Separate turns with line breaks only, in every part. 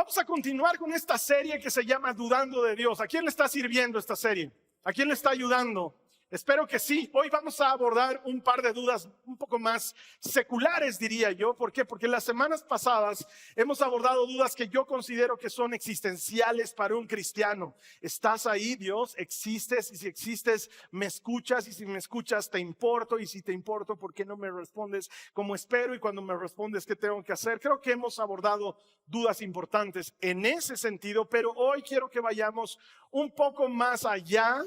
Vamos a continuar con esta serie que se llama Dudando de Dios. ¿A quién le está sirviendo esta serie? ¿A quién le está ayudando? Espero que sí. Hoy vamos a abordar un par de dudas un poco más seculares, diría yo. ¿Por qué? Porque las semanas pasadas hemos abordado dudas que yo considero que son existenciales para un cristiano. ¿Estás ahí, Dios? ¿Existes? Y si existes, ¿me escuchas? Y si me escuchas, ¿te importo? Y si te importo, ¿por qué no me respondes como espero? Y cuando me respondes, ¿qué tengo que hacer? Creo que hemos abordado dudas importantes en ese sentido, pero hoy quiero que vayamos un poco más allá.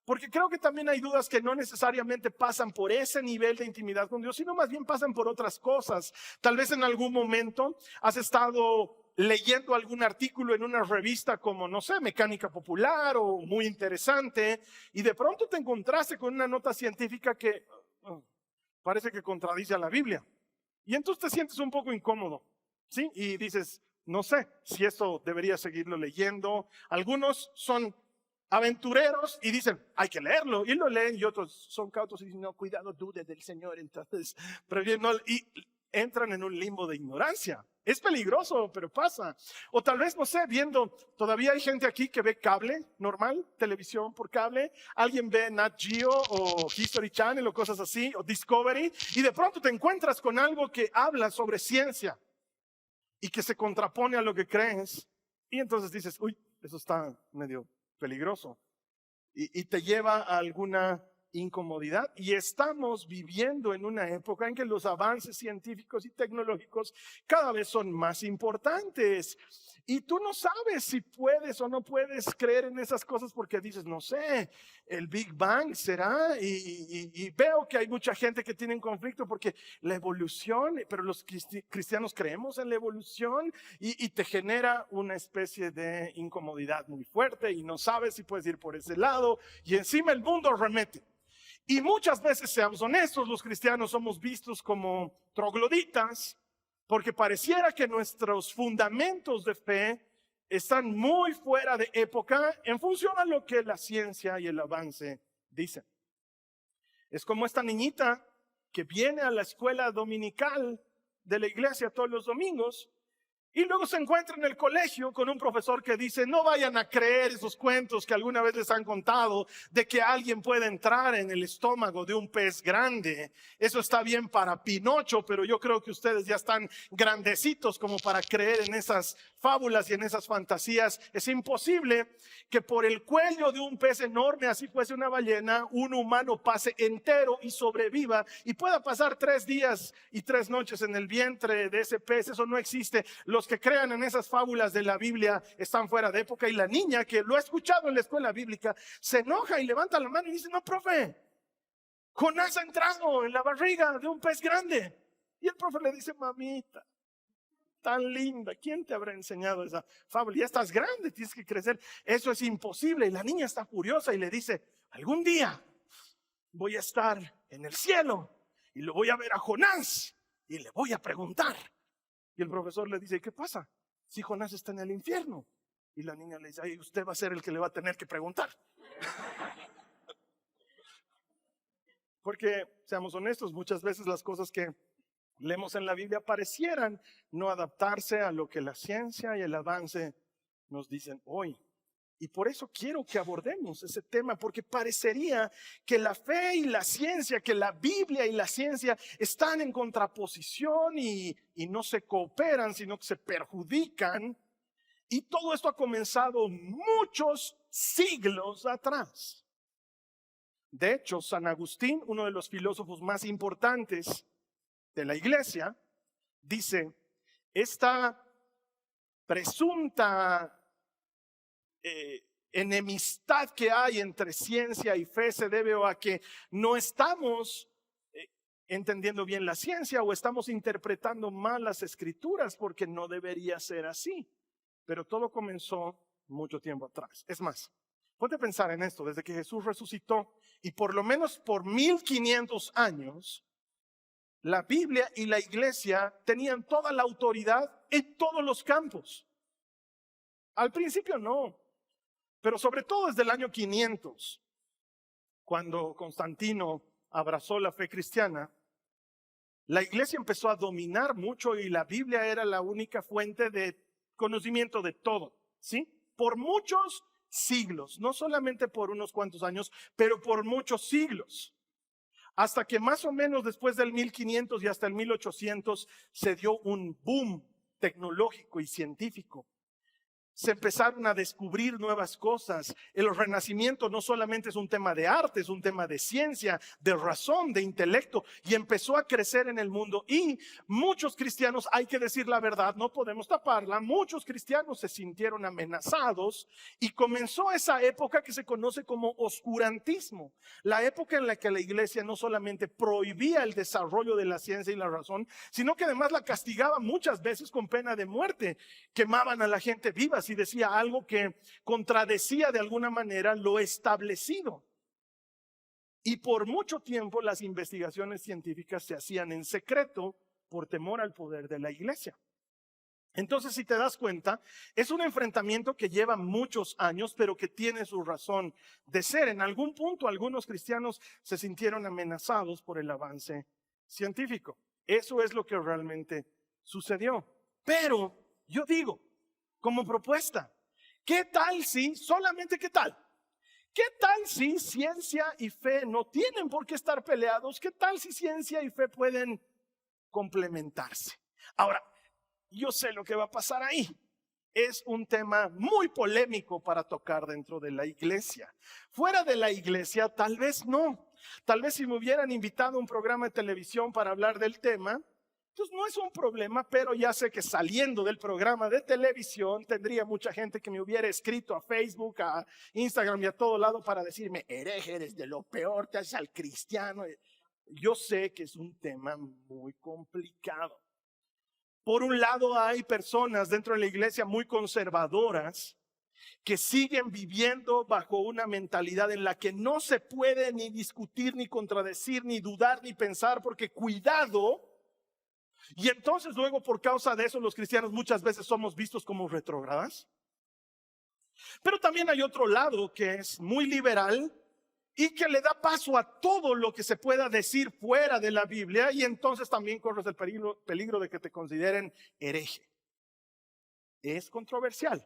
Porque creo que también hay dudas que no necesariamente pasan por ese nivel de intimidad con Dios, sino más bien pasan por otras cosas. Tal vez en algún momento has estado leyendo algún artículo en una revista como, no sé, Mecánica Popular o muy interesante, y de pronto te encontraste con una nota científica que parece que contradice a la Biblia. Y entonces te sientes un poco incómodo, ¿sí? Y dices, no sé si esto debería seguirlo leyendo. Algunos son aventureros y dicen, hay que leerlo, y lo leen, y otros son cautos y dicen, no, cuidado, dude del Señor, entonces, y entran en un limbo de ignorancia. Es peligroso, pero pasa. O tal vez, no sé, viendo, todavía hay gente aquí que ve cable normal, televisión por cable, alguien ve Nat Geo o History Channel o cosas así, o Discovery, y de pronto te encuentras con algo que habla sobre ciencia y que se contrapone a lo que crees, y entonces dices, uy, eso está medio peligroso y te lleva a alguna incomodidad. Y estamos viviendo en una época en que los avances científicos y tecnológicos cada vez son más importantes. Y tú no sabes si puedes o no puedes creer en esas cosas porque dices, no sé, el Big Bang será. Y veo que hay mucha gente que tiene un conflicto porque la evolución, pero los cristianos creemos en la evolución y te genera una especie de incomodidad muy fuerte y no sabes si puedes ir por ese lado. Y encima el mundo arremete. Y muchas veces, seamos honestos, los cristianos somos vistos como trogloditas, porque pareciera que nuestros fundamentos de fe están muy fuera de época en función a lo que la ciencia y el avance dicen. Es como esta niñita que viene a la escuela dominical de la iglesia todos los domingos y luego se encuentra en el colegio con un profesor que dice, no vayan a creer esos cuentos que alguna vez les han contado de que alguien puede entrar en el estómago de un pez grande. Eso está bien para Pinocho, pero yo creo que ustedes ya están grandecitos como para creer en esas fábulas y en esas fantasías. Es imposible que por el cuello de un pez enorme, así fuese una ballena, un humano pase entero y sobreviva y pueda pasar 3 días y 3 noches en el vientre de ese pez. Eso no existe. Los que crean en esas fábulas de la Biblia están fuera de época. Y la niña que lo ha escuchado en la escuela bíblica se enoja y levanta la mano y dice, no, profe, Jonás ha entrado en la barriga de un pez grande. Y el profe le dice, mamita, tan linda, ¿quién te habrá enseñado esa fábula? Ya estás grande, tienes que crecer. Eso es imposible. Y la niña está furiosa y le dice, algún día voy a estar en el cielo y lo voy a ver a Jonás y le voy a preguntar. Y el profesor le dice, ¿qué pasa si Jonás está en el infierno? Y la niña le dice, ay, usted va a ser el que le va a tener que preguntar. Porque, seamos honestos, muchas veces las cosas que leemos en la Biblia parecieran no adaptarse a lo que la ciencia y el avance nos dicen hoy. Y por eso quiero que abordemos ese tema, porque parecería que la fe y la ciencia, que la Biblia y la ciencia están en contraposición y no se cooperan, sino que se perjudican. Y todo esto ha comenzado muchos siglos atrás. De hecho, San Agustín, uno de los filósofos más importantes de la iglesia, dice, esta presunta enemistad que hay entre ciencia y fe se debe a que no estamos entendiendo bien la ciencia o estamos interpretando mal las escrituras, porque no debería ser así. Pero todo comenzó mucho tiempo atrás. Es más, ponte a pensar en esto, desde que Jesús resucitó y por lo menos por 1500 años, la Biblia y la iglesia tenían toda la autoridad en todos los campos. Al principio no. Pero sobre todo desde el año 500, cuando Constantino abrazó la fe cristiana, la iglesia empezó a dominar mucho y la Biblia era la única fuente de conocimiento de todo, ¿sí? Por muchos siglos, no solamente por unos cuantos años, pero por muchos siglos. Hasta que más o menos después del 1500 y hasta el 1800 se dio un boom tecnológico y científico. Se empezaron a descubrir nuevas cosas. El Renacimiento no solamente es un tema de arte, es un tema de ciencia, de razón, de intelecto, y empezó a crecer en el mundo. Y muchos cristianos, hay que decir la verdad, no podemos taparla, muchos cristianos se sintieron amenazados y comenzó esa época que se conoce como oscurantismo. La época en la que la iglesia no solamente prohibía el desarrollo de la ciencia y la razón, sino que además la castigaba muchas veces con pena de muerte. Quemaban a la gente viva y decía algo que contradecía de alguna manera lo establecido. Y por mucho tiempo las investigaciones científicas se hacían en secreto por temor al poder de la iglesia. Entonces, si te das cuenta, es un enfrentamiento que lleva muchos años, pero que tiene su razón de ser. En algún punto, algunos cristianos se sintieron amenazados por el avance científico. Eso es lo que realmente sucedió. Pero yo digo, como propuesta, ¿qué tal si, solamente qué tal? ¿Qué tal si ciencia y fe no tienen por qué estar peleados? ¿Qué tal si ciencia y fe pueden complementarse? Ahora, yo sé lo que va a pasar ahí. Es un tema muy polémico para tocar dentro de la iglesia. Fuera de la iglesia, tal vez no. Tal vez si me hubieran invitado a un programa de televisión para hablar del tema, entonces no es un problema, pero ya sé que saliendo del programa de televisión tendría mucha gente que me hubiera escrito a Facebook, a Instagram y a todo lado para decirme, hereje, eres de lo peor, te haces al cristiano. Yo sé que es un tema muy complicado. Por un lado hay personas dentro de la iglesia muy conservadoras que siguen viviendo bajo una mentalidad en la que no se puede ni discutir, ni contradecir, ni dudar, ni pensar, porque cuidado. Y entonces luego por causa de eso los cristianos muchas veces somos vistos como retrógradas. Pero también hay otro lado que es muy liberal y que le da paso a todo lo que se pueda decir fuera de la Biblia, y entonces también corres el peligro de que te consideren hereje. Es controversial,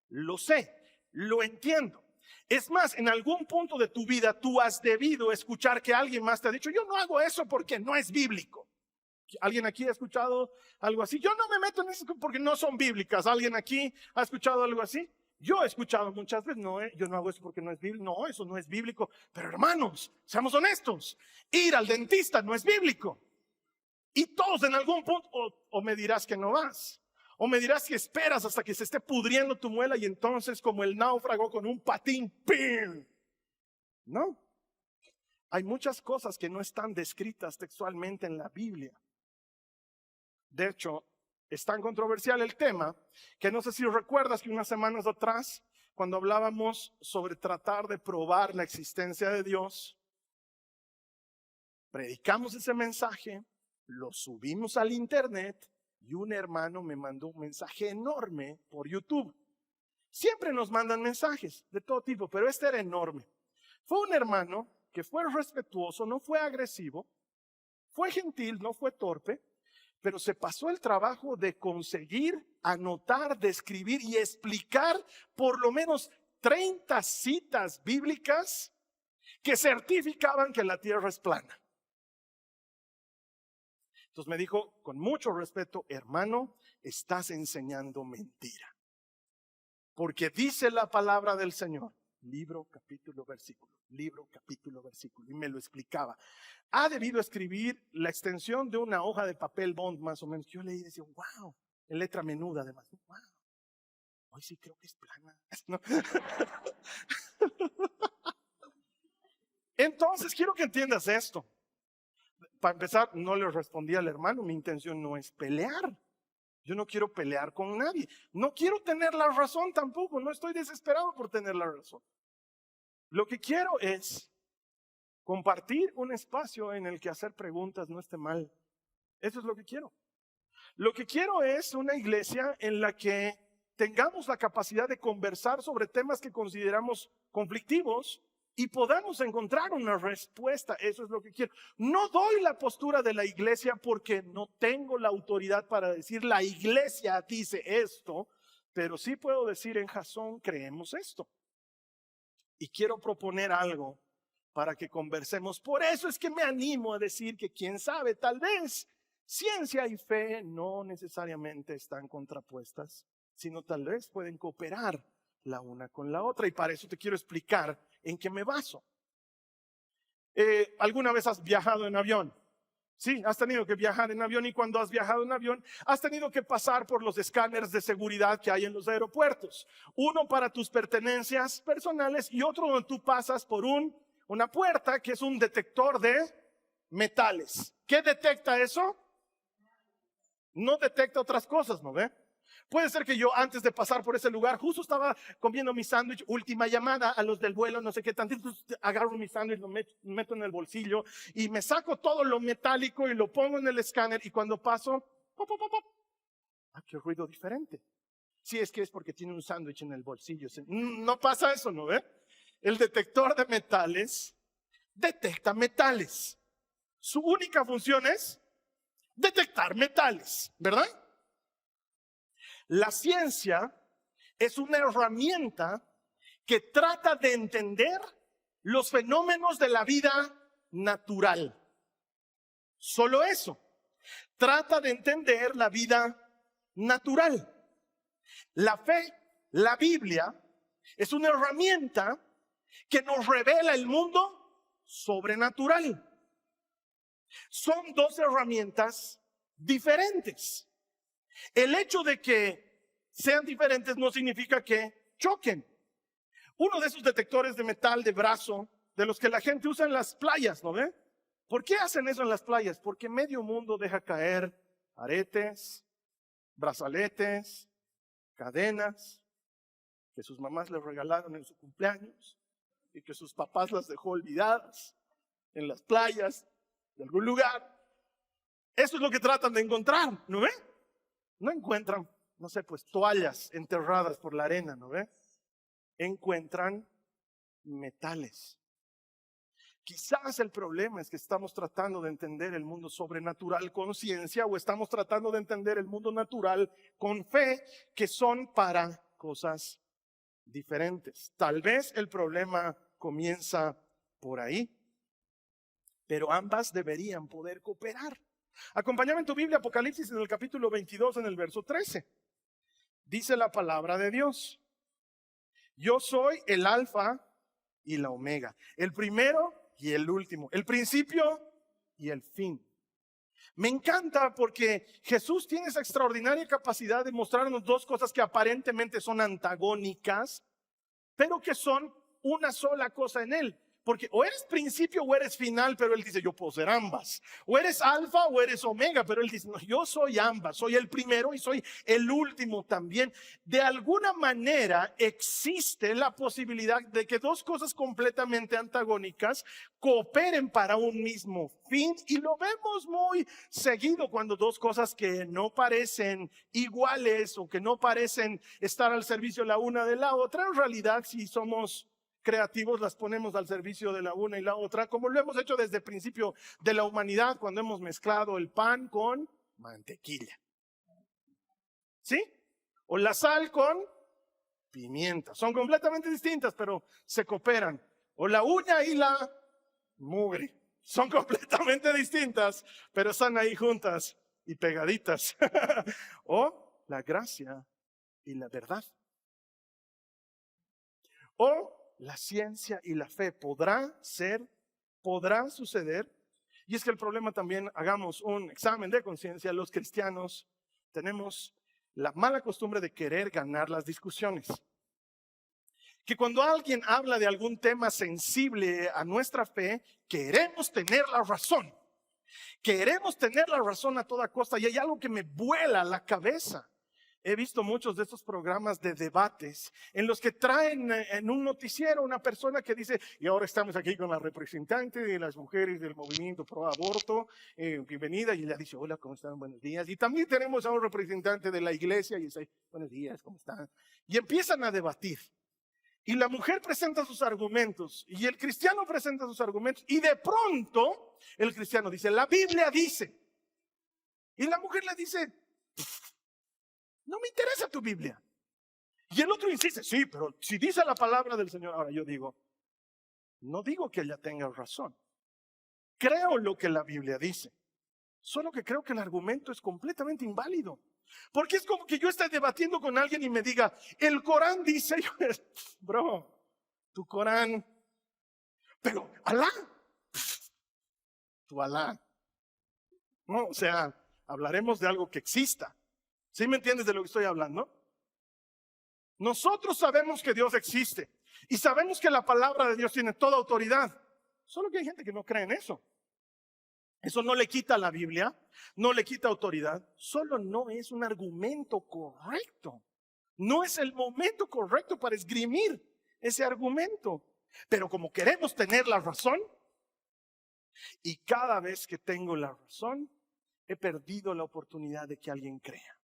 lo sé, lo entiendo. Es más, en algún punto de tu vida tú has debido escuchar que alguien más te ha dicho, yo no hago eso porque no es bíblico. ¿Alguien aquí ha escuchado algo así? Yo no me meto en eso porque no son bíblicas. ¿Alguien aquí ha escuchado algo así? Yo he escuchado muchas veces, no, yo no hago eso porque no es bíblico. No, eso no es bíblico. Pero hermanos, seamos honestos, ir al dentista no es bíblico. Y todos en algún punto, o me dirás que no vas, o me dirás que esperas hasta que se esté pudriendo tu muela y entonces como el náufrago con un patín, ¡pim! No, hay muchas cosas que no están descritas textualmente en la Biblia. De hecho, es tan controversial el tema que no sé si recuerdas que unas semanas atrás, cuando hablábamos sobre tratar de probar la existencia de Dios, predicamos ese mensaje, lo subimos al internet y un hermano me mandó un mensaje enorme por YouTube. Siempre nos mandan mensajes de todo tipo, pero este era enorme. Fue un hermano que fue respetuoso, no fue agresivo, fue gentil, no fue torpe, pero se pasó el trabajo de conseguir, anotar, describir y explicar por lo menos 30 citas bíblicas que certificaban que la tierra es plana. Entonces me dijo con mucho respeto, hermano, estás enseñando mentira. Porque dice la palabra del Señor, libro, capítulo, versículo, libro, capítulo, versículo, y me lo explicaba. Ha debido escribir la extensión de una hoja de papel bond más o menos. Yo leí y decía, wow, en letra menuda además, wow, hoy sí creo que es plana. ¿No? Entonces quiero que entiendas esto. Para empezar, no le respondí al hermano, mi intención no es pelear. Yo no quiero pelear con nadie. No quiero tener la razón tampoco. No estoy desesperado por tener la razón. Lo que quiero es compartir un espacio en el que hacer preguntas no esté mal. Eso es lo que quiero. Lo que quiero es una iglesia en la que tengamos la capacidad de conversar sobre temas que consideramos conflictivos y podamos encontrar una respuesta. Eso es lo que quiero. No doy la postura de la iglesia porque no tengo la autoridad para decir la iglesia dice esto, pero sí puedo decir en Jasón creemos esto. Y quiero proponer algo para que conversemos. Por eso es que me animo a decir que quién sabe, tal vez ciencia y fe no necesariamente están contrapuestas, sino tal vez pueden cooperar la una con la otra. Y para eso te quiero explicar en qué me baso. ¿Alguna vez has viajado en avión? Sí, has tenido que viajar en avión, y cuando has viajado en avión has tenido que pasar por los escáneres de seguridad que hay en los aeropuertos. Uno para tus pertenencias personales y otro donde tú pasas por una puerta que es un detector de metales. ¿Qué detecta eso? No detecta otras cosas, ¿no ve? Puede ser que yo antes de pasar por ese lugar justo estaba comiendo mi sándwich, última llamada a los del vuelo, no sé qué tantito, agarro mi sándwich, lo meto en el bolsillo y me saco todo lo metálico y lo pongo en el escáner, y cuando paso, pop, pop, pop, pop. ¡Ah, qué ruido diferente! Sí, es que es porque tiene un sándwich en el bolsillo. No pasa eso, ¿no ve? El detector de metales detecta metales. Su única función es detectar metales, ¿verdad? La ciencia es una herramienta que trata de entender los fenómenos de la vida natural. Solo eso. Trata de entender la vida natural. La fe, la Biblia, es una herramienta que nos revela el mundo sobrenatural. Son dos herramientas diferentes. El hecho de que sean diferentes no significa que choquen. Uno de esos detectores de metal de brazo, de los que la gente usa en las playas, ¿no ve? ¿Por qué hacen eso en las playas? Porque medio mundo deja caer aretes, brazaletes, cadenas que sus mamás les regalaron en su cumpleaños y que sus papás las dejó olvidadas en las playas de algún lugar. Eso es lo que tratan de encontrar, ¿no ve? No encuentran, no sé, pues toallas enterradas por la arena, ¿no ve? Encuentran metales. Quizás el problema es que estamos tratando de entender el mundo sobrenatural con ciencia, o estamos tratando de entender el mundo natural con fe, que son para cosas diferentes. Tal vez el problema comienza por ahí, pero ambas deberían poder cooperar. Acompáñame en tu Biblia, Apocalipsis, en el capítulo 22, en el verso 13. Dice la palabra de Dios: yo soy el alfa y la omega, el primero y el último, el principio y el fin. Me encanta porque Jesús tiene esa extraordinaria capacidad de mostrarnos dos cosas que aparentemente son antagónicas, pero que son una sola cosa en Él. Porque o eres principio o eres final, pero Él dice, yo puedo ser ambas. O eres alfa o eres omega, pero Él dice, no, yo soy ambas. Soy el primero y soy el último también. De alguna manera existe la posibilidad de que dos cosas completamente antagónicas cooperen para un mismo fin. Y lo vemos muy seguido cuando dos cosas que no parecen iguales o que no parecen estar al servicio la una de la otra, en realidad, si somos creativos, las ponemos al servicio de la una y la otra, como lo hemos hecho desde el principio de la humanidad, cuando hemos mezclado el pan con mantequilla, ¿sí? O la sal con pimienta. Son completamente distintas, pero se cooperan. O la uña y la mugre. Son completamente distintas, pero están ahí juntas y pegaditas. O la gracia y la verdad. O la ciencia y la fe. Podrá suceder. Y es que el problema también, hagamos un examen de conciencia, los cristianos tenemos la mala costumbre de querer ganar las discusiones. Que cuando alguien habla de algún tema sensible a nuestra fe, queremos tener la razón. Queremos tener la razón a toda costa, y hay algo que me vuela la cabeza. He visto muchos de estos programas de debates en los que traen en un noticiero una persona que dice, y ahora estamos aquí con la representante de las mujeres del movimiento pro aborto, bienvenida, y ella dice, hola, ¿cómo están? Buenos días. Y también tenemos a un representante de la iglesia y dice, buenos días, ¿cómo están? Y empiezan a debatir. Y la mujer presenta sus argumentos y el cristiano presenta sus argumentos, y de pronto el cristiano dice, la Biblia dice. Y la mujer le dice, no me interesa tu Biblia. Y el otro insiste, sí, pero si dice la palabra del Señor. Ahora yo digo, no digo que ella tenga razón. Creo lo que la Biblia dice. Solo que creo que el argumento es completamente inválido. Porque es como que yo esté debatiendo con alguien y me diga, el Corán dice, bro, tu Corán, pero Alá, tu Alá. No, o sea, hablaremos de algo que exista. ¿Sí me entiendes de lo que estoy hablando? Nosotros sabemos que Dios existe y sabemos que la palabra de Dios tiene toda autoridad. Solo que hay gente que no cree en eso. Eso no le quita a la Biblia, no le quita autoridad, solo no es un argumento correcto. No es el momento correcto para esgrimir ese argumento. Pero como queremos tener la razón, y cada vez que tengo la razón, he perdido la oportunidad de que alguien crea.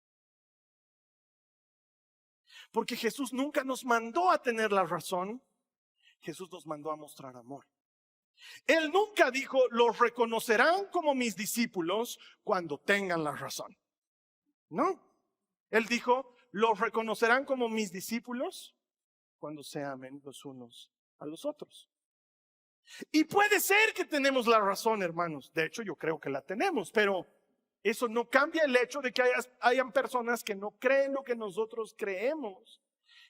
Porque Jesús nunca nos mandó a tener la razón, Jesús nos mandó a mostrar amor. Él nunca dijo, los reconocerán como mis discípulos cuando tengan la razón. No. Él dijo, los reconocerán como mis discípulos cuando se amen los unos a los otros. Y puede ser que tenemos la razón, hermanos. De hecho, yo creo que la tenemos, pero eso no cambia el hecho de que hayan personas que no creen lo que nosotros creemos.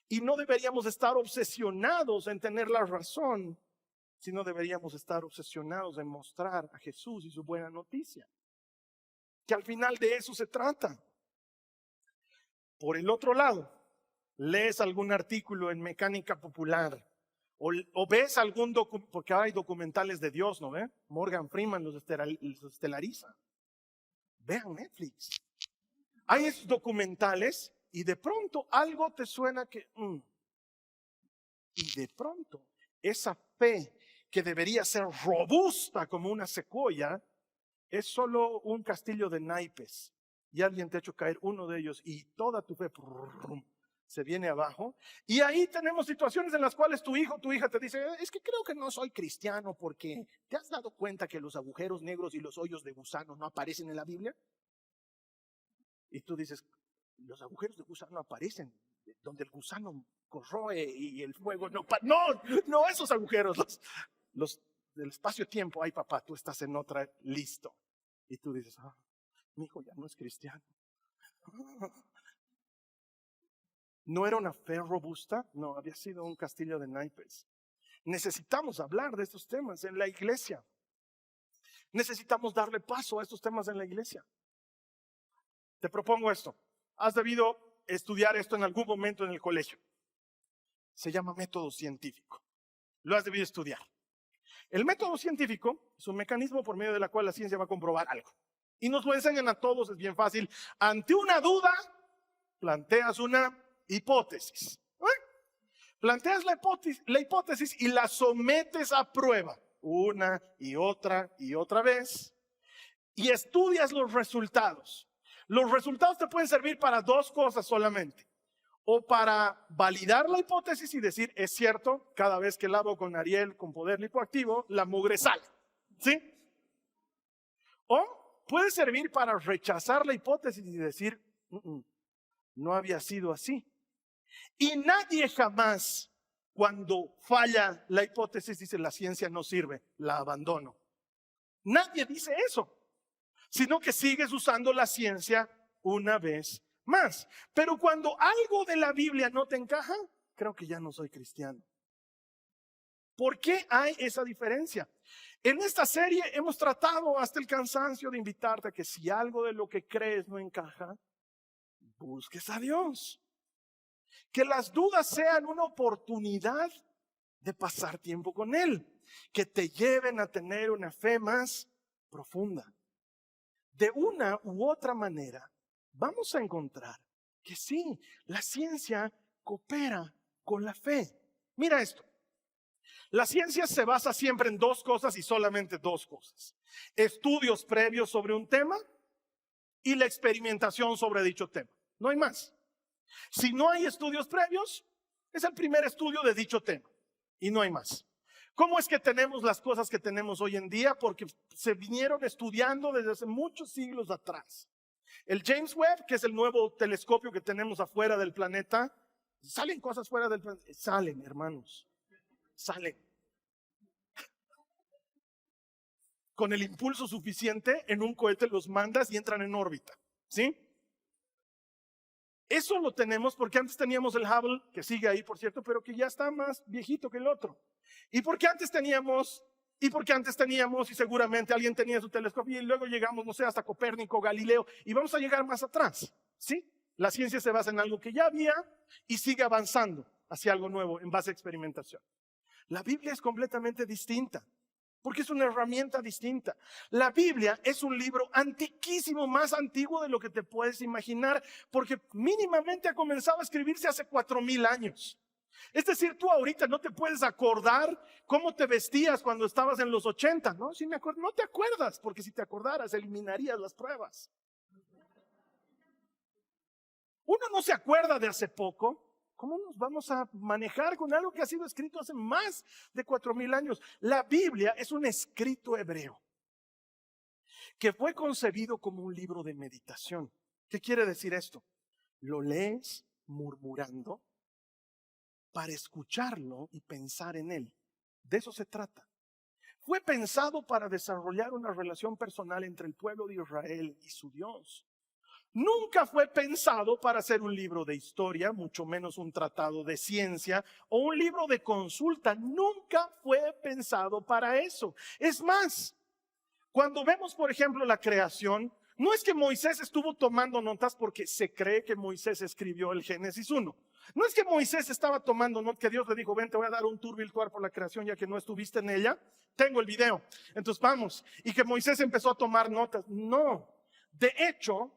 Y no deberíamos estar obsesionados en tener la razón, sino deberíamos estar obsesionados en mostrar a Jesús y su buena noticia. Que al final de eso se trata. Por el otro lado, lees algún artículo en Mecánica Popular o ves algún documental, porque hay documentales de Dios, ¿no ve? Morgan Freeman los estelariza. Vean Netflix. Hay esos documentales y de pronto algo te suena que... Y de pronto esa fe que debería ser robusta como una secuoya, es solo un castillo de naipes. Y alguien te ha hecho caer uno de ellos y toda tu fe se viene abajo. Y ahí tenemos situaciones en las cuales tu hijo, tu hija te dice, es que creo que no soy cristiano porque ¿te has dado cuenta que los agujeros negros y los hoyos de gusano no aparecen en la Biblia? Y tú dices, los agujeros de gusano aparecen donde el gusano corroe y el fuego no esos agujeros, los del espacio-tiempo. Ay, papá, tú estás en otra, listo. Y tú dices, mi hijo ya no es cristiano. ¿No era una fe robusta? No, había sido un castillo de naipes. Necesitamos hablar de estos temas en la iglesia. Necesitamos darle paso a estos temas en la iglesia. Te propongo esto. Has debido estudiar esto en algún momento en el colegio. Se llama método científico. Lo has debido estudiar. El método científico es un mecanismo por medio de la cual la ciencia va a comprobar algo. Y nos lo enseñan a todos, es bien fácil. Ante una duda, planteas una hipótesis. Planteas la hipótesis y la sometes a prueba. Una y otra vez. Y estudias los resultados. Los resultados te pueden servir para dos cosas solamente. O para validar la hipótesis y decir, es cierto, cada vez que lavo con Ariel con poder lipoactivo, la mugre sale. ¿Sí? O puede servir para rechazar la hipótesis y decir, no había sido así. Y nadie jamás, cuando falla la hipótesis, dice, la ciencia no sirve, la abandono. Nadie dice eso, sino que sigues usando la ciencia una vez más. Pero cuando algo de la Biblia no te encaja, creo que ya no soy cristiano. ¿Por qué hay esa diferencia? En esta serie hemos tratado hasta el cansancio de invitarte a que si algo de lo que crees no encaja, busques a Dios. Que las dudas sean una oportunidad de pasar tiempo con Él, que te lleven a tener una fe más profunda. De una u otra manera, vamos a encontrar que sí, la ciencia coopera con la fe. Mira esto. La ciencia se basa siempre en dos cosas y solamente dos cosas. Estudios previos sobre un tema y la experimentación sobre dicho tema. No hay más. Si no hay estudios previos, es el primer estudio de dicho tema y no hay más. ¿Cómo es que tenemos las cosas que tenemos hoy en día? Porque se vinieron estudiando desde hace muchos siglos atrás. El James Webb, que es el nuevo telescopio que tenemos afuera del planeta, Salen cosas fuera del plan. Salen, hermanos. Salen. Con el impulso suficiente, en un cohete los mandas y entran en órbita. ¿Sí? Eso lo tenemos porque antes teníamos el Hubble, que sigue ahí, por cierto, pero que ya está más viejito que el otro. Y porque antes teníamos, y seguramente alguien tenía su telescopio, y luego llegamos, no sé, hasta Copérnico, Galileo, y vamos a llegar más atrás. ¿Sí? La ciencia se basa en algo que ya había y sigue avanzando hacia algo nuevo en base a experimentación. La Biblia es completamente distinta, porque es una herramienta distinta. La Biblia es un libro antiquísimo, más antiguo de lo que te puedes imaginar, porque mínimamente ha comenzado a escribirse hace 4,000 años. Es decir, tú ahorita no te puedes acordar cómo te vestías cuando estabas en los 80, ¿no? Si me acuerdo, no te acuerdas, porque si te acordaras eliminarías las pruebas. Uno no se acuerda de hace poco. ¿Cómo nos vamos a manejar con algo que ha sido escrito hace más de 4,000 años? La Biblia es un escrito hebreo que fue concebido como un libro de meditación. ¿Qué quiere decir esto? Lo lees murmurando para escucharlo y pensar en él. De eso se trata. Fue pensado para desarrollar una relación personal entre el pueblo de Israel y su Dios. Nunca fue pensado para ser un libro de historia, mucho menos un tratado de ciencia o un libro de consulta. Nunca fue pensado para eso. Es más, cuando vemos, por ejemplo, la creación, no es que Moisés estuvo tomando notas porque se cree que Moisés escribió el Génesis 1. No es que Moisés estaba tomando notas, que Dios le dijo, ven, te voy a dar un tour virtual por la creación ya que no estuviste en ella. Tengo el video. Entonces vamos. Y que Moisés empezó a tomar notas. No. De hecho,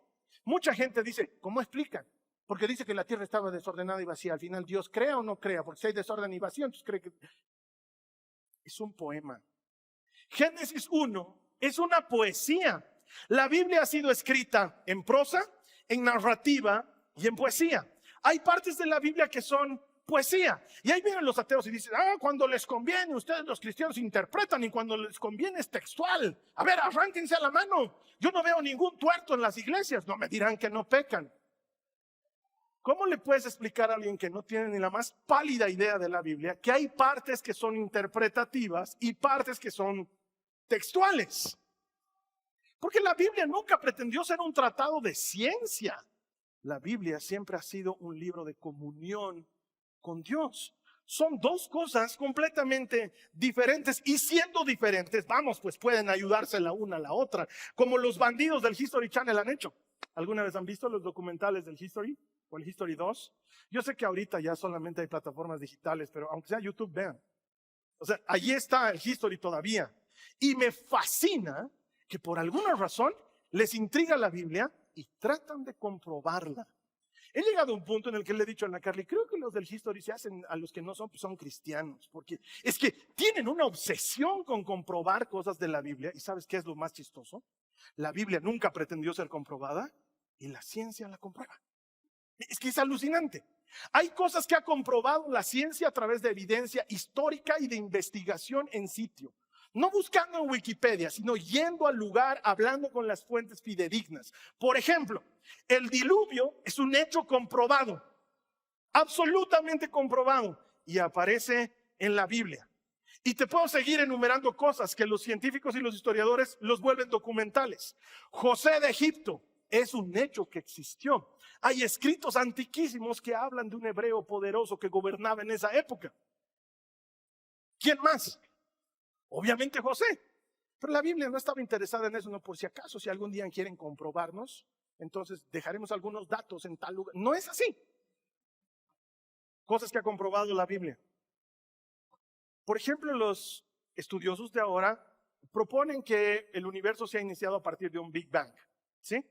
mucha gente dice, ¿cómo explican? Porque dice que la tierra estaba desordenada y vacía. Al final, ¿Dios crea o no crea? Porque si hay desorden y vacío, entonces cree que es un poema. Génesis 1 es una poesía. La Biblia ha sido escrita en prosa, en narrativa y en poesía. Hay partes de la Biblia que son poesía. Y ahí vienen los ateos y dicen, cuando les conviene, ustedes los cristianos interpretan y cuando les conviene es textual. A ver, arránquense a la mano. Yo no veo ningún tuerto en las iglesias. No me dirán que no pecan. ¿Cómo le puedes explicar a alguien que no tiene ni la más pálida idea de la Biblia que hay partes que son interpretativas y partes que son textuales? Porque la Biblia nunca pretendió ser un tratado de ciencia. La Biblia siempre ha sido un libro de comunión con Dios. Son dos cosas completamente diferentes y siendo diferentes, vamos, pues pueden ayudarse la una a la otra, como los bandidos del History Channel han hecho. ¿Alguna vez han visto los documentales del History o el History 2? Yo sé que ahorita ya solamente hay plataformas digitales, pero aunque sea YouTube, vean. O sea, allí está el History todavía. Y me fascina que por alguna razón les intriga la Biblia y tratan de comprobarla. He llegado a un punto en el que le he dicho a Ana Carly, creo que los del History se hacen a los que no son, pues son cristianos, porque es que tienen una obsesión con comprobar cosas de la Biblia. ¿Y sabes qué es lo más chistoso? La Biblia nunca pretendió ser comprobada y la ciencia la comprueba. Es que es alucinante. Hay cosas que ha comprobado la ciencia a través de evidencia histórica y de investigación en sitio. No buscando en Wikipedia, sino yendo al lugar, hablando con las fuentes fidedignas. Por ejemplo, el diluvio es un hecho comprobado, absolutamente comprobado, y aparece en la Biblia. Y te puedo seguir enumerando cosas que los científicos y los historiadores los vuelven documentales. José de Egipto es un hecho que existió. Hay escritos antiquísimos que hablan de un hebreo poderoso que gobernaba en esa época. ¿Quién más? Obviamente José, pero la Biblia no estaba interesada en eso, no por si acaso, si algún día quieren comprobarnos, entonces dejaremos algunos datos en tal lugar. No es así. Cosas que ha comprobado la Biblia. Por ejemplo, los estudiosos de ahora proponen que el universo se ha iniciado a partir de un Big Bang, ¿sí?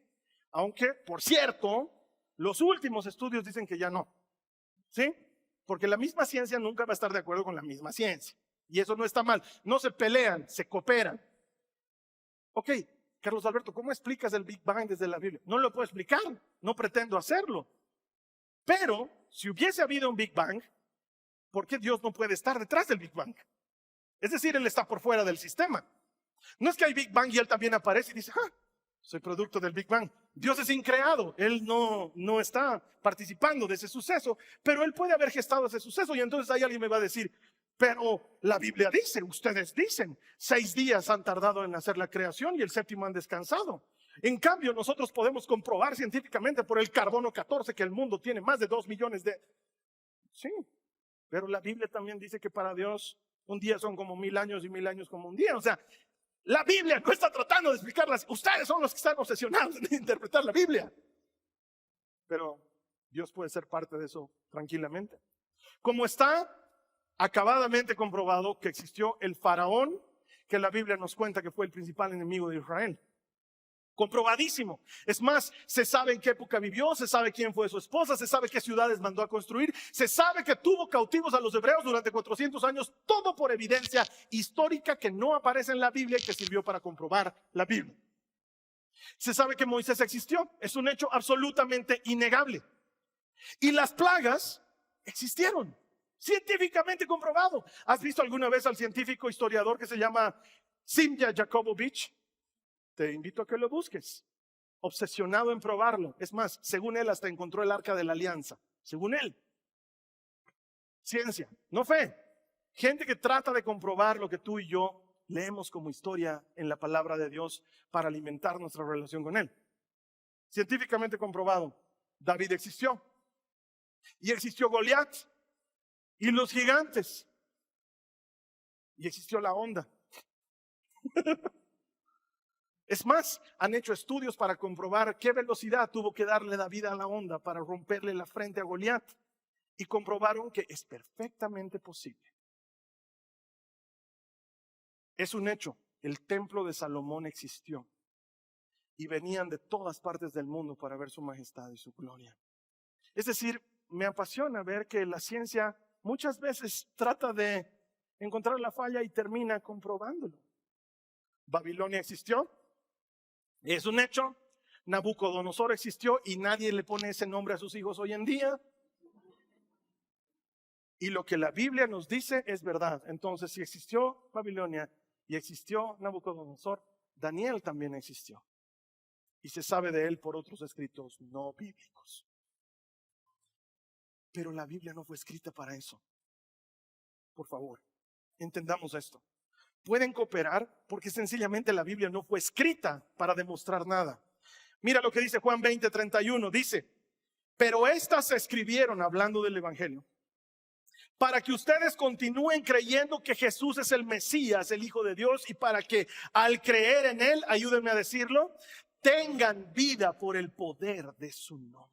Aunque, por cierto, los últimos estudios dicen que ya no, ¿sí? Porque la misma ciencia nunca va a estar de acuerdo con la misma ciencia. Y eso no está mal. No se pelean, se cooperan. Ok, Carlos Alberto, ¿cómo explicas el Big Bang desde la Biblia? No lo puedo explicar, no pretendo hacerlo. Pero, si hubiese habido un Big Bang, ¿por qué Dios no puede estar detrás del Big Bang? Es decir, Él está por fuera del sistema. No es que hay Big Bang y Él también aparece y dice, Soy producto del Big Bang. Dios es increado. Él no está participando de ese suceso, pero Él puede haber gestado ese suceso. Y entonces ahí alguien me va a decir, pero la Biblia dice, ustedes dicen, 6 días han tardado en hacer la creación y el séptimo han descansado. En cambio, nosotros podemos comprobar científicamente por el carbono 14 que el mundo tiene más de 2 millones de... Sí, pero la Biblia también dice que para Dios un día son como 1000 años y 1000 años como un día. O sea, la Biblia no está tratando de explicarlas. Ustedes son los que están obsesionados en interpretar la Biblia. Pero Dios puede ser parte de eso tranquilamente. Como está acabadamente comprobado que existió el faraón, que la Biblia nos cuenta que fue el principal enemigo de Israel. Comprobadísimo. Es más, se sabe en qué época vivió, se sabe quién fue su esposa, se sabe qué ciudades mandó a construir, se sabe que tuvo cautivos a los hebreos durante 400 años, todo por evidencia histórica que no aparece en la Biblia y que sirvió para comprobar la Biblia. Se sabe que Moisés existió, es un hecho absolutamente innegable. Y las plagas existieron, científicamente comprobado. ¿Has visto alguna vez al científico historiador que se llama Simja Jakobovich? Te invito a que lo busques. Obsesionado en probarlo. Es más, según él hasta encontró el arca de la alianza. Según él. Ciencia, no fe. Gente que trata de comprobar lo que tú y yo leemos como historia en la palabra de Dios para alimentar nuestra relación con Él. Científicamente comprobado, David existió. Y existió Goliat. Y los gigantes. Y existió la onda. Es más, han hecho estudios para comprobar qué velocidad tuvo que darle David a la onda para romperle la frente a Goliat. Y comprobaron que es perfectamente posible. Es un hecho, el templo de Salomón existió. Y venían de todas partes del mundo para ver su majestad y su gloria. Es decir, me apasiona ver que la ciencia muchas veces trata de encontrar la falla y termina comprobándolo. Babilonia existió. Es un hecho. Nabucodonosor existió y nadie le pone ese nombre a sus hijos hoy en día. Y lo que la Biblia nos dice es verdad. Entonces, si existió Babilonia y existió Nabucodonosor, Daniel también existió. Y se sabe de él por otros escritos no bíblicos. Pero la Biblia no fue escrita para eso. Por favor, entendamos esto. Pueden cooperar porque sencillamente la Biblia no fue escrita para demostrar nada. Mira lo que dice Juan 20:31. Dice, pero estas se escribieron, hablando del Evangelio, para que ustedes continúen creyendo que Jesús es el Mesías, el Hijo de Dios, y para que al creer en Él, ayúdenme a decirlo, tengan vida por el poder de su nombre.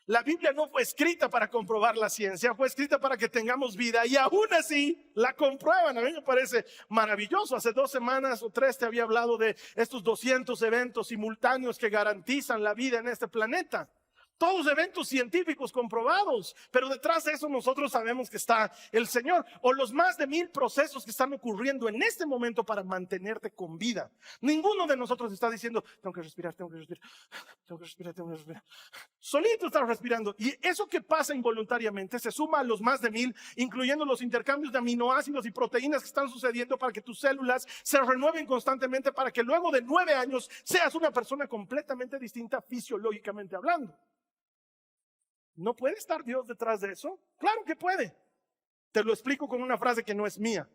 La Biblia no fue escrita para comprobar la ciencia, fue escrita para que tengamos vida y aún así la comprueban. A mí me parece maravilloso. Hace 2 semanas o 3 te había hablado de estos 200 eventos simultáneos que garantizan la vida en este planeta. Todos eventos científicos comprobados, pero detrás de eso nosotros sabemos que está el Señor. O los más de 1000 procesos que están ocurriendo en este momento para mantenerte con vida. Ninguno de nosotros está diciendo, tengo que respirar, tengo que respirar, tengo que respirar, tengo que respirar. Solito estás respirando. Y eso que pasa involuntariamente se suma a los más de 1000, incluyendo los intercambios de aminoácidos y proteínas que están sucediendo para que tus células se renueven constantemente, para que luego de 9 años seas una persona completamente distinta fisiológicamente hablando. ¿No puede estar Dios detrás de eso? Claro que puede. Te lo explico con una frase que no es mía.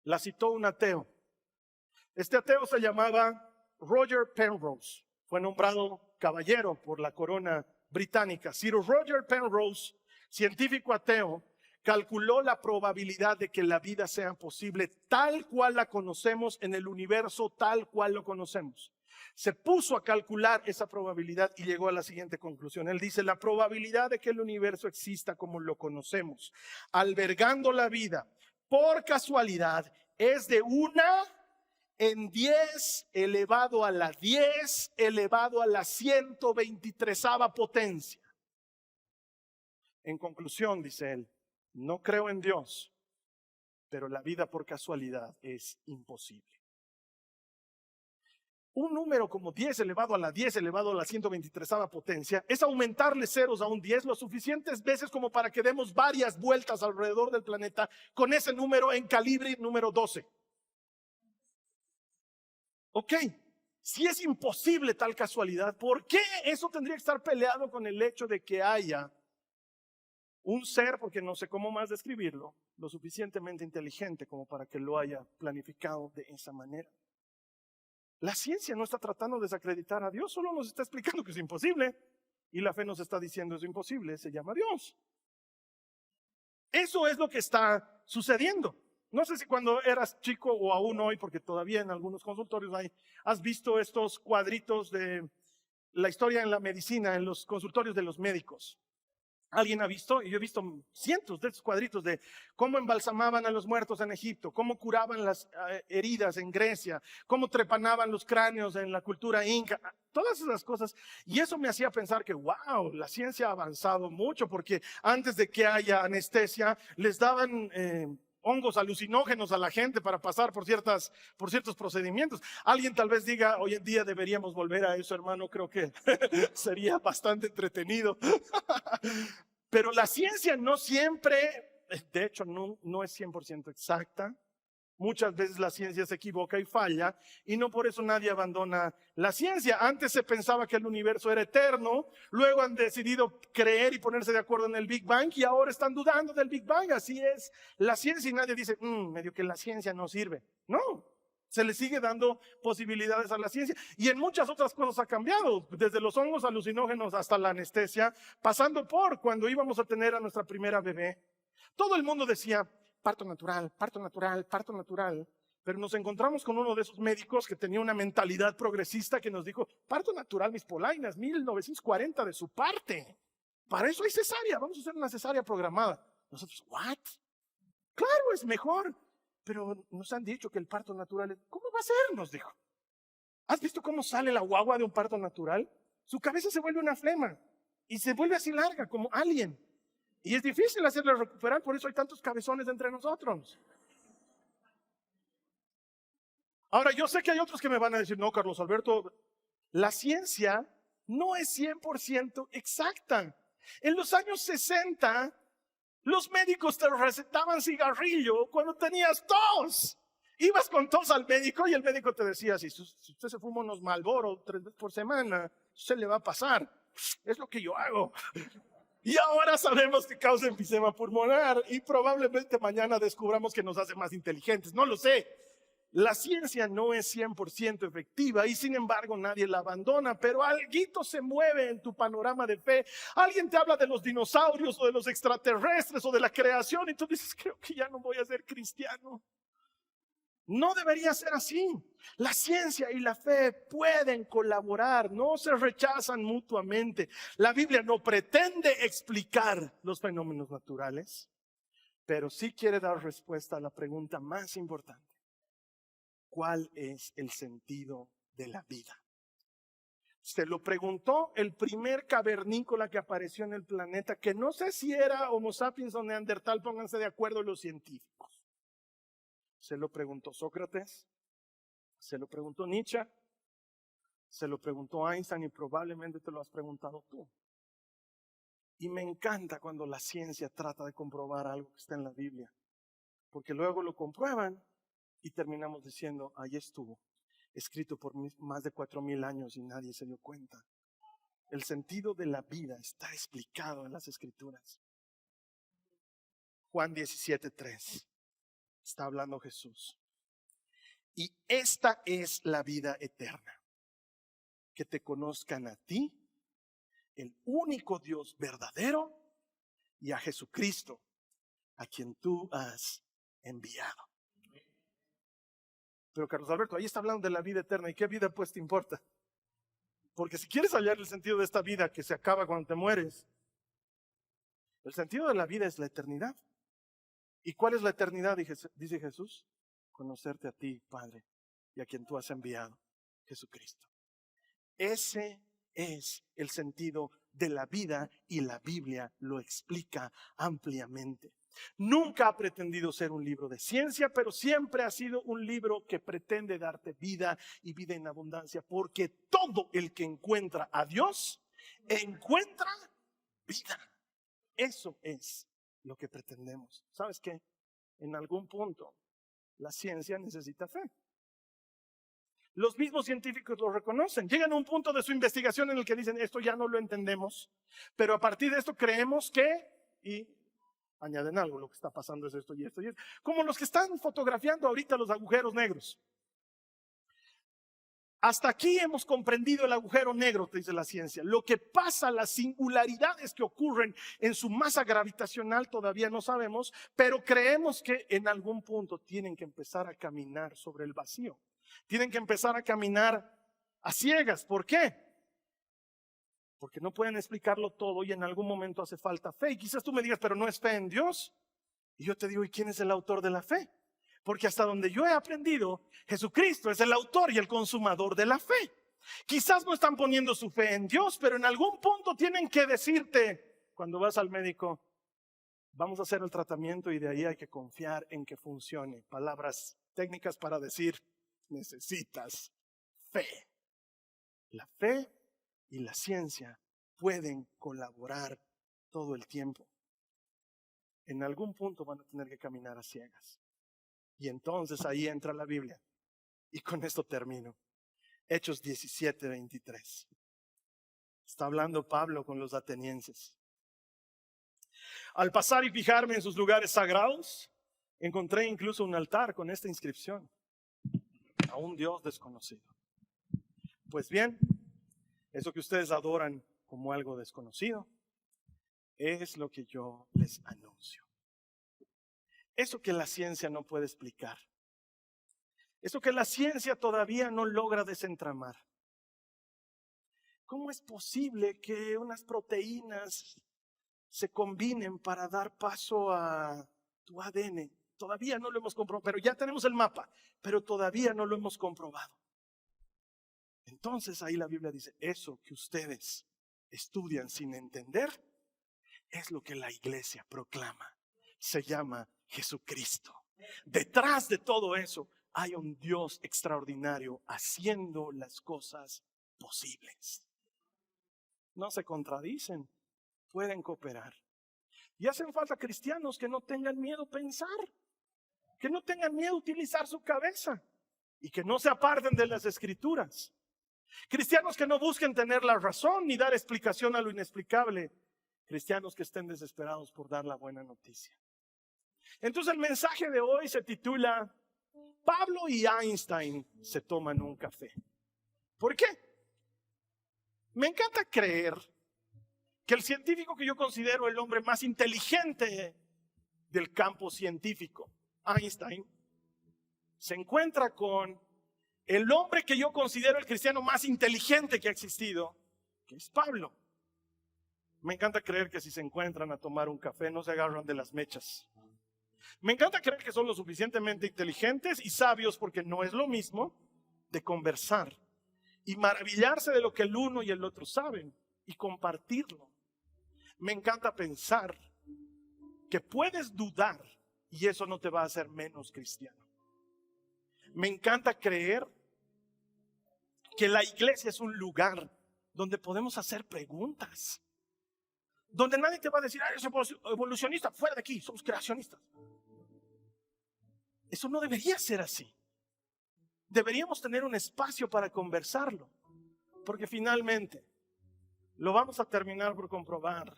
La citó un ateo. Este ateo se llamaba Roger Penrose. Fue nombrado caballero por la corona británica. Sir Roger Penrose, científico ateo, calculó la probabilidad de que la vida sea posible tal cual la conocemos en el universo, tal cual lo conocemos. Se puso a calcular esa probabilidad y llegó a la siguiente conclusión. Él dice, la probabilidad de que el universo exista como lo conocemos, albergando la vida por casualidad, es de 1 en 10 elevado a la 10 elevado a la 123ª potencia. En conclusión, dice él, no creo en Dios, pero la vida por casualidad es imposible. Un número como 10 elevado a la 10 elevado a la 123ª potencia es aumentarle ceros a un 10 lo suficientes veces como para que demos varias vueltas alrededor del planeta con ese número en calibre número 12. Ok, Si es imposible tal casualidad, ¿por qué eso tendría que estar peleado con el hecho de que haya un ser, porque no sé cómo más describirlo, lo suficientemente inteligente como para que lo haya planificado de esa manera? La ciencia no está tratando de desacreditar a Dios, solo nos está explicando que es imposible. Y la fe nos está diciendo es imposible, se llama Dios. Eso es lo que está sucediendo. No sé si cuando eras chico o aún hoy, porque todavía en algunos consultorios has visto estos cuadritos de la historia en la medicina, en los consultorios de los médicos. ¿Alguien ha visto? Y yo he visto cientos de estos cuadritos de cómo embalsamaban a los muertos en Egipto, cómo curaban las heridas en Grecia, cómo trepanaban los cráneos en la cultura inca, todas esas cosas. Y eso me hacía pensar que, wow, la ciencia ha avanzado mucho, porque antes de que haya anestesia, les daban hongos alucinógenos a la gente para pasar por ciertos procedimientos. Alguien tal vez diga, hoy en día deberíamos volver a eso, hermano, creo que sería bastante entretenido. Pero la ciencia no siempre, de hecho no es 100% exacta. Muchas veces la ciencia se equivoca y falla, y no por eso nadie abandona la ciencia. Antes se pensaba que el universo era eterno, luego han decidido creer y ponerse de acuerdo en el Big Bang, y ahora están dudando del Big Bang. Así es la ciencia, y nadie dice, medio que la ciencia no sirve. No, se le sigue dando posibilidades a la ciencia, y en muchas otras cosas ha cambiado, desde los hongos alucinógenos hasta la anestesia, pasando por cuando íbamos a tener a nuestra primera bebé. Todo el mundo decía, parto natural, parto natural, parto natural. Pero nos encontramos con uno de esos médicos que tenía una mentalidad progresista que nos dijo, parto natural, mis polainas, 1940 de su parte. Para eso hay cesárea, vamos a hacer una cesárea programada. Nosotros, ¿what? Claro, es mejor. Pero nos han dicho que el parto natural, ¿cómo va a ser? Nos dijo. ¿Has visto cómo sale la guagua de un parto natural? Su cabeza se vuelve una flema y se vuelve así larga como alien. Y es difícil hacerla recuperar, por eso hay tantos cabezones entre nosotros. Ahora, yo sé que hay otros que me van a decir, no, Carlos Alberto, la ciencia no es 100% exacta. En los años 60, los médicos te recetaban cigarrillo cuando tenías tos. Ibas con tos al médico y el médico te decía, si usted se fuma unos Marlboro 3 veces por semana, se le va a pasar. Es lo que yo hago. Y ahora sabemos que causa enfisema pulmonar y probablemente mañana descubramos que nos hace más inteligentes. No lo sé. La ciencia no es 100% efectiva y sin embargo nadie la abandona, pero alguito se mueve en tu panorama de fe. Alguien te habla de los dinosaurios o de los extraterrestres o de la creación y tú dices, creo que ya no voy a ser cristiano. No debería ser así. La ciencia y la fe pueden colaborar, no se rechazan mutuamente. La Biblia no pretende explicar los fenómenos naturales, pero sí quiere dar respuesta a la pregunta más importante. ¿Cuál es el sentido de la vida? Se lo preguntó el primer cavernícola que apareció en el planeta, que no sé si era Homo sapiens o Neandertal, pónganse de acuerdo los científicos. Se lo preguntó Sócrates, se lo preguntó Nietzsche, se lo preguntó Einstein y probablemente te lo has preguntado tú. Y me encanta cuando la ciencia trata de comprobar algo que está en la Biblia, porque luego lo comprueban y terminamos diciendo, ahí estuvo, escrito por más de 4,000 años y nadie se dio cuenta. El sentido de la vida está explicado en las Escrituras. Juan 17:3. Está hablando Jesús. Y esta es la vida eterna, que te conozcan a ti, el único Dios verdadero, y a Jesucristo, a quien tú has enviado. Pero Carlos Alberto, ahí está hablando de la vida eterna. ¿Y qué vida pues te importa? Porque si quieres hallar el sentido de esta vida que se acaba cuando te mueres, el sentido de la vida es la eternidad. ¿Y cuál es la eternidad? Dice Jesús, conocerte a ti, Padre, y a quien tú has enviado, Jesucristo. Ese es el sentido de la vida y la Biblia lo explica ampliamente. Nunca ha pretendido ser un libro de ciencia, pero siempre ha sido un libro que pretende darte vida y vida en abundancia, porque todo el que encuentra a Dios encuentra vida. Eso es lo que pretendemos. ¿Sabes qué? En algún punto la ciencia necesita fe. Los mismos científicos lo reconocen. Llegan a un punto de su investigación en el que dicen, esto ya no lo entendemos, pero a partir de esto creemos que, y añaden algo, lo que está pasando es esto y esto y esto. Como los que están fotografiando ahorita los agujeros negros. Hasta aquí hemos comprendido el agujero negro, te dice la ciencia. Lo que pasa, las singularidades que ocurren en su masa gravitacional todavía no sabemos, pero creemos que en algún punto tienen que empezar a caminar sobre el vacío. Tienen que empezar a caminar a ciegas. ¿Por qué? Porque no pueden explicarlo todo y en algún momento hace falta fe. Y quizás tú me digas, pero no es fe en Dios. Y yo te digo, ¿y quién es el autor de la fe? Porque hasta donde yo he aprendido, Jesucristo es el autor y el consumador de la fe. Quizás no están poniendo su fe en Dios, pero en algún punto tienen que decirte, cuando vas al médico, vamos a hacer el tratamiento y de ahí hay que confiar en que funcione. Palabras técnicas para decir, necesitas fe. La fe y la ciencia pueden colaborar todo el tiempo. En algún punto van a tener que caminar a ciegas. Y entonces ahí entra la Biblia. Y con esto termino. Hechos 17:23. Está hablando Pablo con los atenienses. Al pasar y fijarme en sus lugares sagrados, encontré incluso un altar con esta inscripción: a un Dios desconocido. Pues bien, eso que ustedes adoran como algo desconocido es lo que yo les anuncio. Eso que la ciencia no puede explicar. Eso que la ciencia todavía no logra desentramar. ¿Cómo es posible que unas proteínas se combinen para dar paso a tu ADN? Todavía no lo hemos comprobado, pero ya tenemos el mapa, pero todavía no lo hemos comprobado. Entonces ahí la Biblia dice, eso que ustedes estudian sin entender es lo que la iglesia proclama. Se llama Jesucristo. Detrás de todo eso hay un Dios extraordinario haciendo las cosas posibles. No se contradicen, pueden cooperar. Y hacen falta cristianos que no tengan miedo a pensar, que no tengan miedo a utilizar su cabeza y que no se aparten de las escrituras. Cristianos que no busquen tener la razón ni dar explicación a lo inexplicable. Cristianos que estén desesperados por dar la buena noticia. Entonces el mensaje de hoy se titula Pablo y Einstein se toman un café. ¿Por qué? Me encanta creer que el científico que yo considero el hombre más inteligente del campo científico, Einstein, se encuentra con el hombre que yo considero el cristiano más inteligente que ha existido, que es Pablo. Me encanta creer que si se encuentran a tomar un café no se agarran de las mechas. Me encanta creer que son lo suficientemente inteligentes y sabios, porque no es lo mismo de conversar y maravillarse de lo que el uno y el otro saben y compartirlo. Me encanta pensar que puedes dudar y eso no te va a hacer menos cristiano. Me encanta creer que la iglesia es un lugar donde podemos hacer preguntas, donde nadie te va a decir, eres evolucionista, fuera de aquí, somos creacionistas. Eso no debería ser así. Deberíamos tener un espacio para conversarlo, porque finalmente lo vamos a terminar por comprobar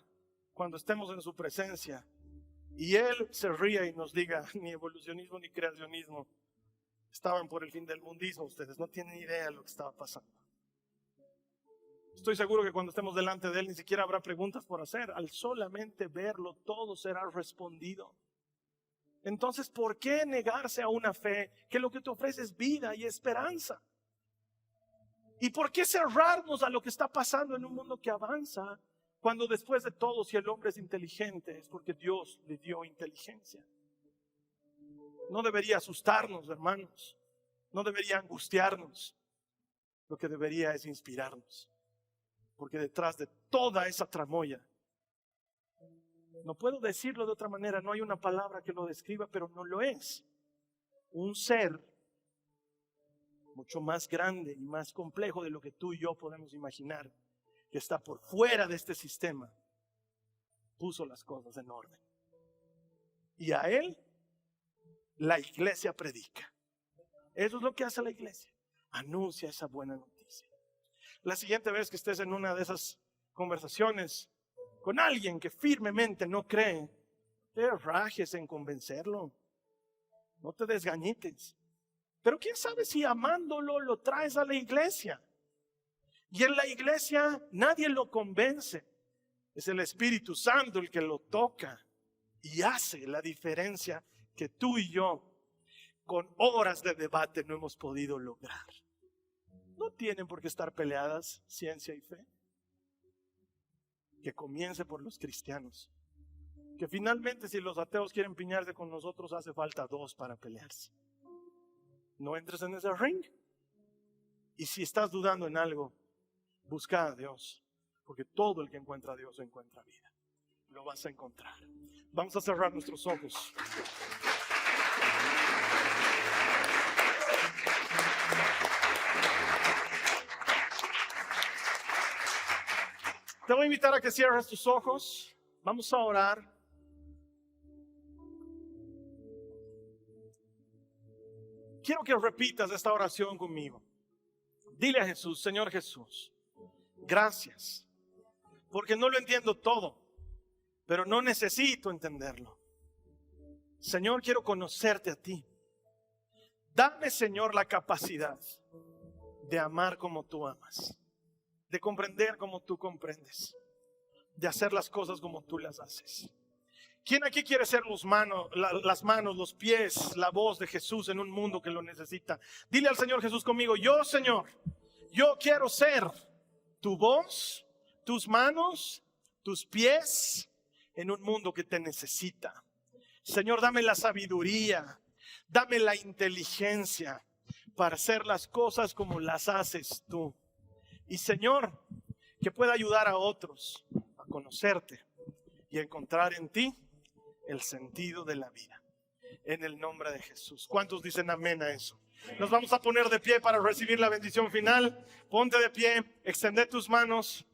cuando estemos en su presencia y Él se ría y nos diga, ni evolucionismo ni creacionismo, estaban por el fin del mundismo, ustedes no tienen idea de lo que estaba pasando. Estoy seguro que cuando estemos delante de Él ni siquiera habrá preguntas por hacer. Al solamente verlo, todo será respondido. Entonces, ¿por qué negarse a una fe que lo que te ofrece es vida y esperanza? ¿Y por qué cerrarnos a lo que está pasando en un mundo que avanza, cuando después de todo, si el hombre es inteligente, es porque Dios le dio inteligencia? No debería asustarnos, hermanos. No debería angustiarnos. Lo que debería es inspirarnos. Porque detrás de toda esa tramoya, no puedo decirlo de otra manera, no hay una palabra que lo describa, pero no lo es. Un ser mucho más grande y más complejo de lo que tú y yo podemos imaginar, que está por fuera de este sistema, puso las cosas en orden. Y a Él la iglesia predica. Eso es lo que hace la iglesia. Anuncia esa buena noticia. La siguiente vez que estés en una de esas conversaciones con alguien que firmemente no cree, te rajes en convencerlo. No te desgañites. Pero quién sabe si amándolo lo traes a la iglesia. Y en la iglesia nadie lo convence. Es el Espíritu Santo el que lo toca y hace la diferencia que tú y yo con horas de debate no hemos podido lograr. No tienen por qué estar peleadas ciencia y fe. Que comience por los cristianos. Que finalmente si los ateos quieren piñarse con nosotros, hace falta 2 para pelearse. No entres en ese ring. Y si estás dudando en algo, busca a Dios. Porque todo el que encuentra a Dios encuentra vida. Lo vas a encontrar. Vamos a cerrar nuestros ojos. Te voy a invitar a que cierres tus ojos. Vamos a orar. Quiero que repitas esta oración conmigo. Dile a Jesús: Señor Jesús, gracias, porque no lo entiendo todo, pero no necesito entenderlo. Señor, quiero conocerte a ti. Dame, Señor, la capacidad de amar como tú amas, de comprender como tú comprendes, de hacer las cosas como tú las haces. ¿Quién aquí quiere ser las manos, los pies, la voz de Jesús en un mundo que lo necesita? Dile al Señor Jesús conmigo: yo, Señor, yo quiero ser tu voz, tus manos, tus pies en un mundo que te necesita. Señor, dame la sabiduría, dame la inteligencia para hacer las cosas como las haces tú. Y Señor, que pueda ayudar a otros a conocerte y encontrar en ti el sentido de la vida. En el nombre de Jesús. ¿Cuántos dicen amén a eso? Nos vamos a poner de pie para recibir la bendición final. Ponte de pie, extende tus manos.